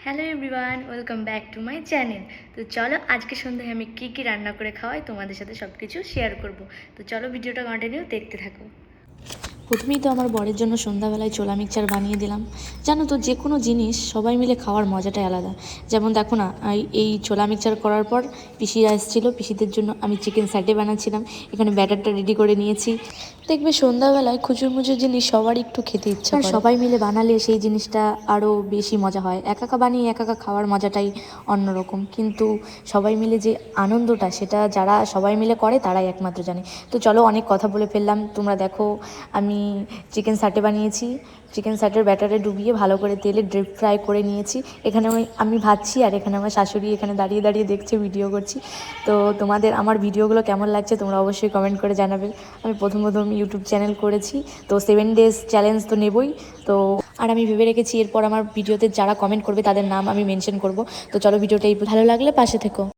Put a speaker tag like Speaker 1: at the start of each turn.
Speaker 1: Hello everyone, welcome back to my channel. তো চলো আজকে সন্ধ্যায় আমি কী রান্না করে খাওয়াই তোমাদের সাথে সব কিছু শেয়ার করব। তো চলো ভিডিওটা কন্টিনিউ দেখতে থাকো। প্রথমেই তো আমার বরের জন্য সন্ধ্যাবেলায় ছোলা মিক্সচার বানিয়ে দিলাম। জানো তো, যে কোনো জিনিস সবাই মিলে খাওয়ার মজাটাই আলাদা। যেমন দেখো না, এই ছোলা মিক্সচার করার পর পিসিরা এসেছিলো, পিসিদের জন্য আমি চিকেন স্যাটে বানাচ্ছিলাম। এখানে ব্যাটারটা রেডি করে নিয়েছি। দেখবে সন্ধ্যাবেলায় খুচুরমুচুর জিনিস সবারই একটু খেতে ইচ্ছা করে, সবাই মিলে বানালে সেই জিনিসটা আরও বেশি মজা হয়। একা একা বানিয়ে একা একা খাওয়ার মজাটাই অন্যরকম, কিন্তু সবাই মিলে যে আনন্দটা, সেটা যারা সবাই মিলে করে তারাই একমাত্র জানে। তো চলো, অনেক কথা বলে ফেললাম। তোমরা দেখো, আমি চিকেন স্যাটে বানিয়েছি। চিকেন স্যাটের ব্যাটারে ডুবিয়ে ভালো করে তেলে ডিপ ফ্রাই করে নিয়েছি। এখানে আমি ভাজছি, আর এখানে আমার শাশুড়ি এখানে দাঁড়িয়ে দাঁড়িয়ে দেখছে, ভিডিও করছি। তো তোমাদের আমার ভিডিওগুলো কেমন লাগছে তোমরা অবশ্যই কমেন্ট করে জানাবে। আমি প্রথম ইউটিউব চ্যানেল করেছি, তো 7 ডেজ চ্যালেঞ্জ তো নেবই। তো আর আমি ভেবে রেখেছি এরপর আমার ভিডিওতে যারা কমেন্ট করবে তাদের নাম আমি মেনশন করব। তো চলো, ভিডিওটা ভালো লাগলে পাশে থেকো।